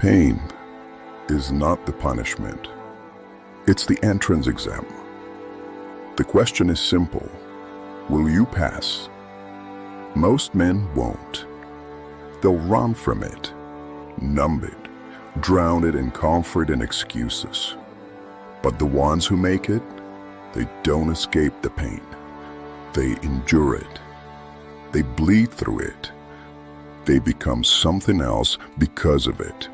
Pain is not the punishment. It's the entrance exam. The question is simple. Will you pass? Most men won't. They'll run from it, numb it, drown it in comfort and excuses. But the ones who make it, they don't escape the pain. They endure it. They bleed through it. They become something else because of it.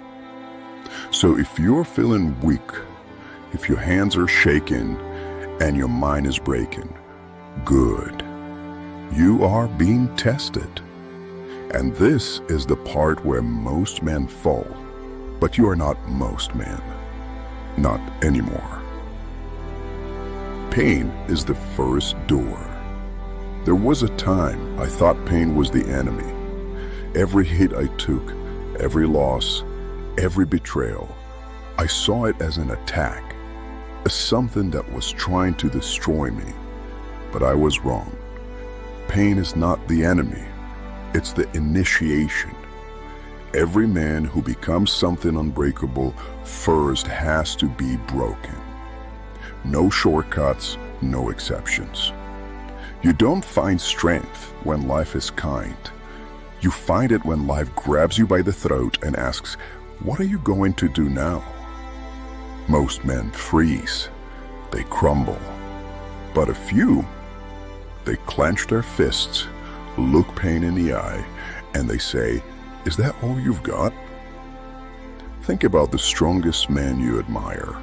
So if you're feeling weak, if your hands are shaking and your mind is breaking, good. You are being tested. And this is the part where most men fall. But you are not most men. Not anymore. Pain is the first door. There was a time I thought pain was the enemy. Every hit I took, every loss, every betrayal, I saw it as an attack, as something that was trying to destroy me. But I was wrong. Pain is not the enemy. It's the initiation. Every man who becomes something unbreakable first has to be broken. No shortcuts, no exceptions. You don't find strength when life is kind. You find it when life grabs you by the throat and asks, "What are you going to do now?" Most men freeze. They crumble. But a few, they clench their fists, look pain in the eye, and they say, "Is that all you've got?" Think about the strongest men you admire,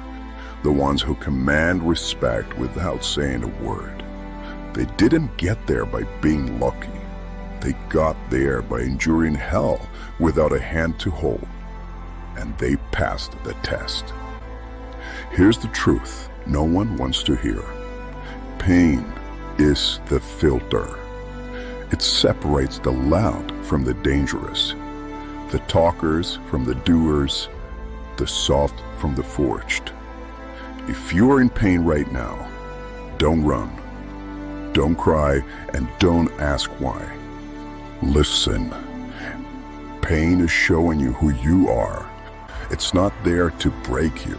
the ones who command respect without saying a word. They didn't get there by being lucky. They got there by enduring hell without a hand to hold, and they passed the test. Here's the truth no one wants to hear. Pain is the filter. It separates the loud from the dangerous, the talkers from the doers, the soft from the forged. If you are in pain right now, don't run, don't cry, and don't ask why. Listen. Pain is showing you who you are. It's not there to break you.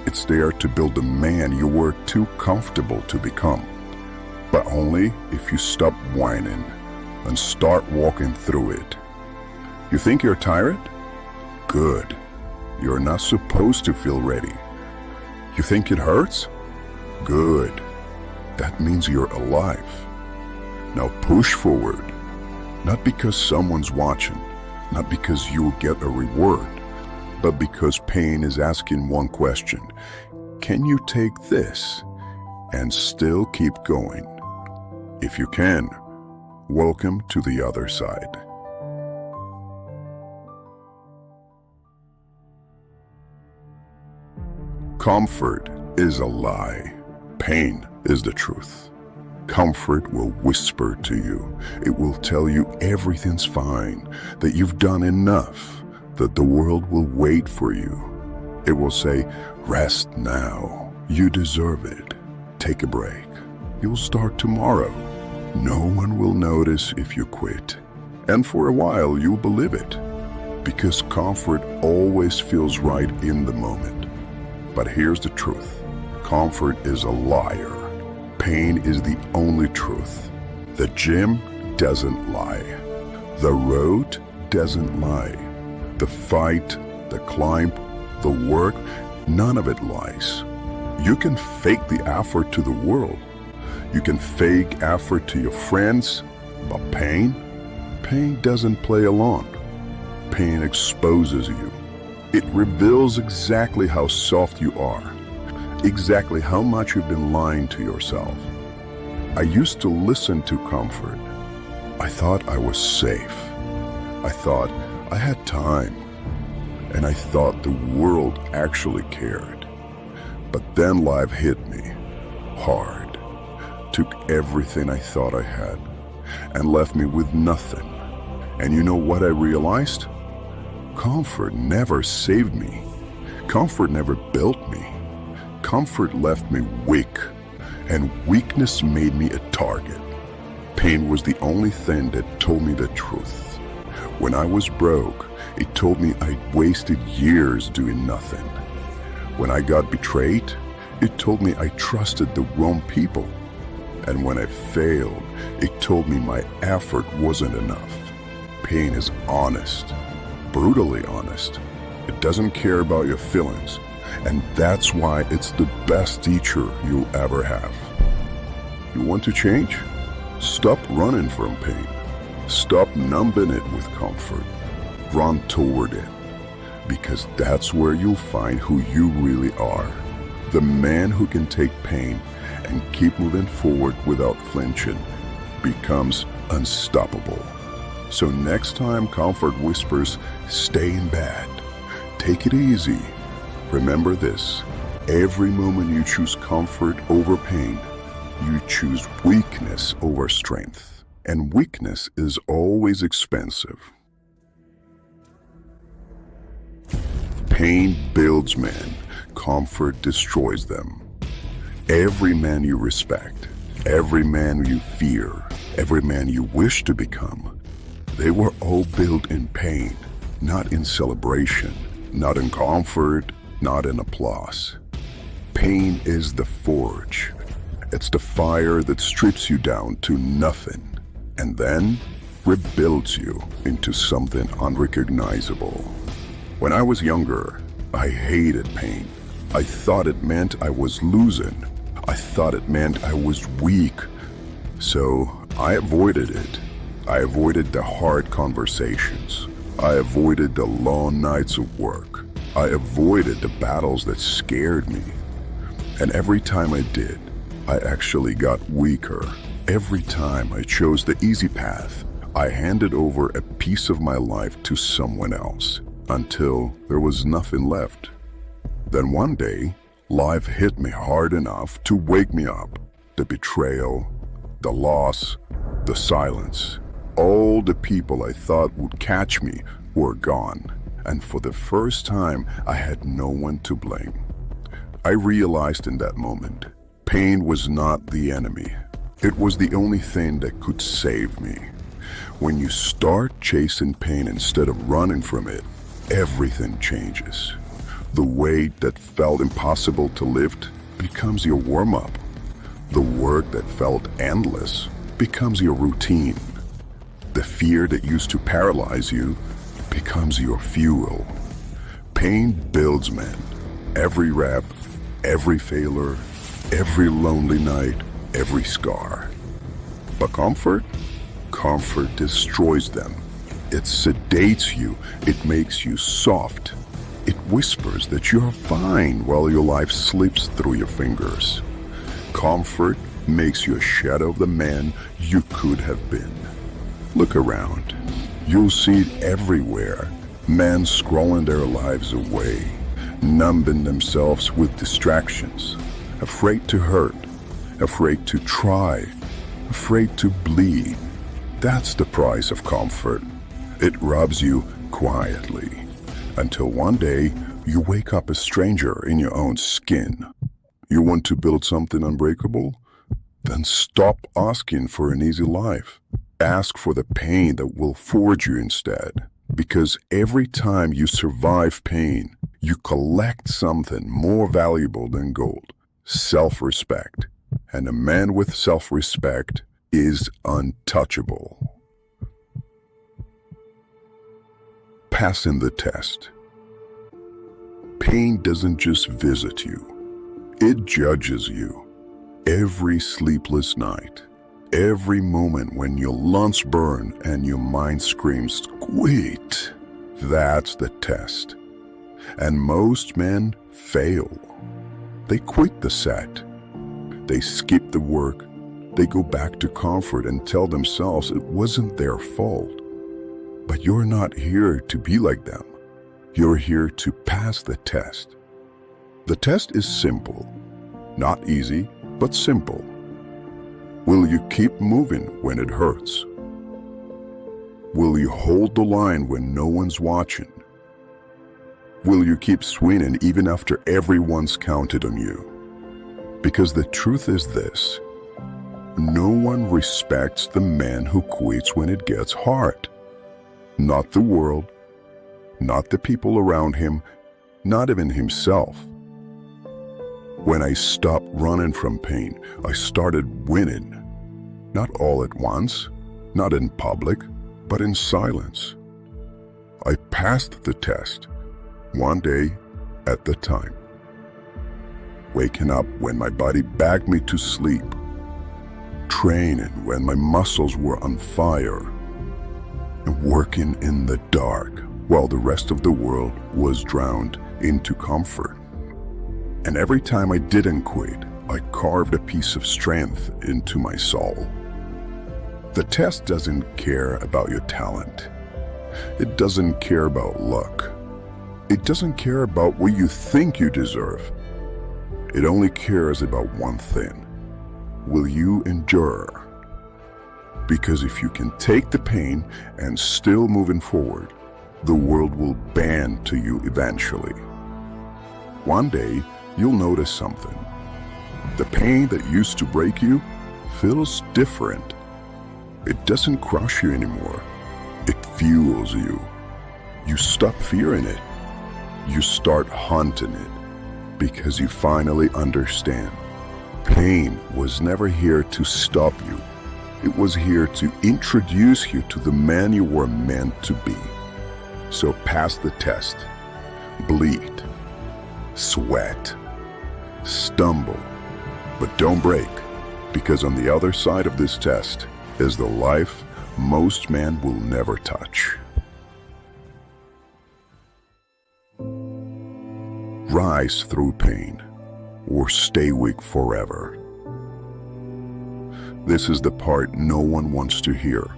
It's there to build the man you were too comfortable to become. But only if you stop whining and start walking through it. You think you're tired? Good. You're not supposed to feel ready. You think it hurts? Good. That means you're alive. Now push forward. Not because someone's watching, not because you'll get a reward, but because pain is asking one question. Can you take this and still keep going? If you can, welcome to the other side. Comfort is a lie. Pain is the truth. Comfort will whisper to you. It will tell you everything's fine, that you've done enough, that the world will wait for you. It will say, rest now. You deserve it. Take a break. You'll start tomorrow. No one will notice if you quit. And for a while, you'll believe it. Because comfort always feels right in the moment. But here's the truth. Comfort is a liar. Pain is the only truth. The gym doesn't lie. The road doesn't lie. The fight, the climb, the work, none of it lies. You can fake the effort to the world. You can fake effort to your friends, but pain doesn't play along. Pain exposes you. It reveals exactly how soft you are, exactly how much you've been lying to yourself. I used to listen to comfort. I thought I was safe. I thought I had time. And I thought the world actually cared. But then life hit me hard, took everything I thought I had, and left me with nothing. And you know what I realized? Comfort never saved me. Comfort never built me. Comfort left me weak, and weakness made me a target. Pain was the only thing that told me the truth. When I was broke, It told me I'd wasted years doing nothing. When I got betrayed, it told me I trusted the wrong people. And when I failed, it told me my effort wasn't enough. Pain is honest, brutally honest. It doesn't care about your feelings, and that's why it's the best teacher you'll ever have. You want to change? Stop running from pain. Stop numbing it with comfort. Run toward it, because that's where you'll find who you really are. The man who can take pain and keep moving forward without flinching becomes unstoppable. So next time comfort whispers, stay in bed, take it easy. Remember this, every moment you choose comfort over pain, you choose weakness over strength. And weakness is always expensive. Pain builds men, comfort destroys them. Every man you respect, every man you fear, every man you wish to become, they were all built in pain, not in celebration, not in comfort, not in applause. Pain is the forge. It's the fire that strips you down to nothing and then rebuilds you into something unrecognizable. When I was younger, I hated pain. I thought it meant I was losing. I thought it meant I was weak. So I avoided it. I avoided the hard conversations. I avoided the long nights of work. I avoided the battles that scared me. And every time I did, I actually got weaker. Every time I chose the easy path, I handed over a piece of my life to someone else until there was nothing left. Then one day, life hit me hard enough to wake me up. The betrayal, the loss, the silence. All the people I thought would catch me were gone. And for the first time, I had no one to blame. I realized in that moment, pain was not the enemy. It was the only thing that could save me. When you start chasing pain instead of running from it, everything changes. The weight that felt impossible to lift becomes your warm-up. The work that felt endless becomes your routine. The fear that used to paralyze you becomes your fuel. Pain builds men. Every rep, every failure, every lonely night, every scar. But comfort destroys them. It sedates you. It makes you soft. It whispers that you're fine while your life slips through your fingers. Comfort makes you a shadow of the man you could have been. Look around. You'll see it everywhere. Men scrolling their lives away, numbing themselves with distractions, afraid to hurt, afraid to try, afraid to bleed. That's the price of comfort. It robs you quietly, until one day you wake up a stranger in your own skin. You want to build something unbreakable? Then stop asking for an easy life. Ask for the pain that will forge you instead. Because every time you survive pain, you collect something more valuable than gold: self-respect. And a man with self-respect is untouchable. Passing the test. Pain doesn't just visit you, it judges you. Every sleepless night, every moment when your lungs burn and your mind screams, quit, that's the test. And most men fail. They quit the set. They skip the work. They go back to comfort and tell themselves it wasn't their fault. But you're not here to be like them. You're here to pass the test. The test is simple. Not easy, but simple. Will you keep moving when it hurts? Will you hold the line when no one's watching? Will you keep swinging even after everyone's counted on you? Because the truth is this: no one respects the man who quits when it gets hard. Not the world, not the people around him, not even himself. When I stopped running from pain, I started winning. Not all at once, not in public, but in silence. I passed the test, one day at the time. Waking up when my body begged me to sleep. Training when my muscles were on fire. And working in the dark while the rest of the world was drowned into comfort. And every time I didn't quit, I carved a piece of strength into my soul. The test doesn't care about your talent. It doesn't care about luck. It doesn't care about what you think you deserve. It only cares about one thing. Will you endure? Because if you can take the pain and still moving forward, the world will bend to you eventually. One day, you'll notice something. The pain that used to break you feels different. It doesn't crush you anymore. It fuels you. You stop fearing it. You start hunting it because you finally understand. Pain was never here to stop you. It was here to introduce you to the man you were meant to be. So pass the test. Bleed. Sweat. Stumble. But don't break, because on the other side of this test is the life most men will never touch. Rise through pain, or stay weak forever. This is the part no one wants to hear.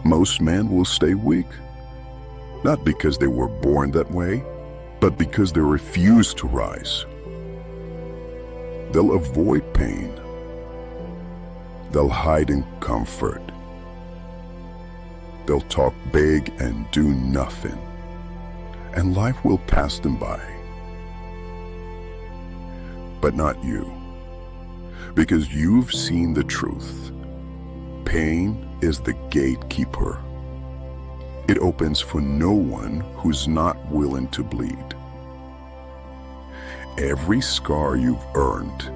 Most men will stay weak, not because they were born that way, but because they refuse to rise. They'll avoid pain. They'll hide in comfort. They'll talk big and do nothing. And life will pass them by. But not you. Because you've seen the truth. Pain is the gatekeeper. It opens for no one who's not willing to bleed. Every scar you've earned,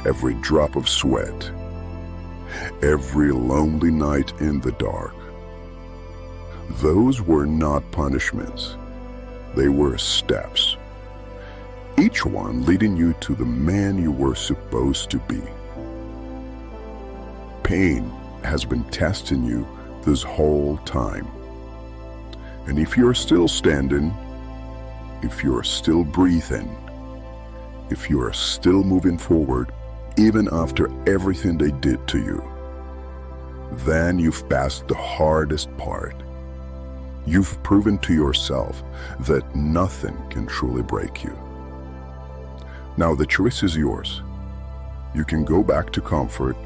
every drop of sweat, every lonely night in the dark, those were not punishments. They were steps, each one leading you to the man you were supposed to be. Pain has been testing you this whole time. And if you're still standing, if you're still breathing, if you are still moving forward, even after everything they did to you, then you've passed the hardest part. You've proven to yourself that nothing can truly break you. Now the choice is yours. You can go back to comfort.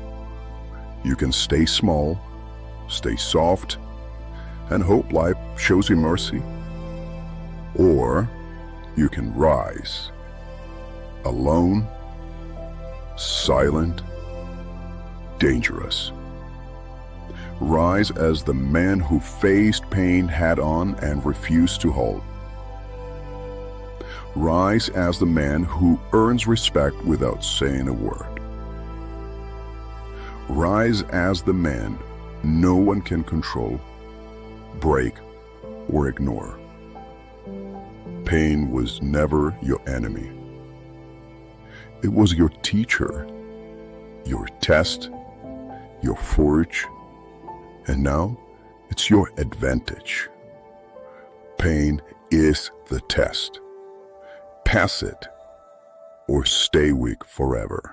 You can stay small, stay soft, and hope life shows you mercy. Or you can rise. Alone, silent, dangerous. Rise as the man who faced pain head-on and refused to hold. Rise as the man who earns respect without saying a word. Rise as the man no one can control, break, or ignore. Pain was never your enemy. It was your teacher, your test, your forge, and now it's your advantage. Pain is the test. Pass it or stay weak forever.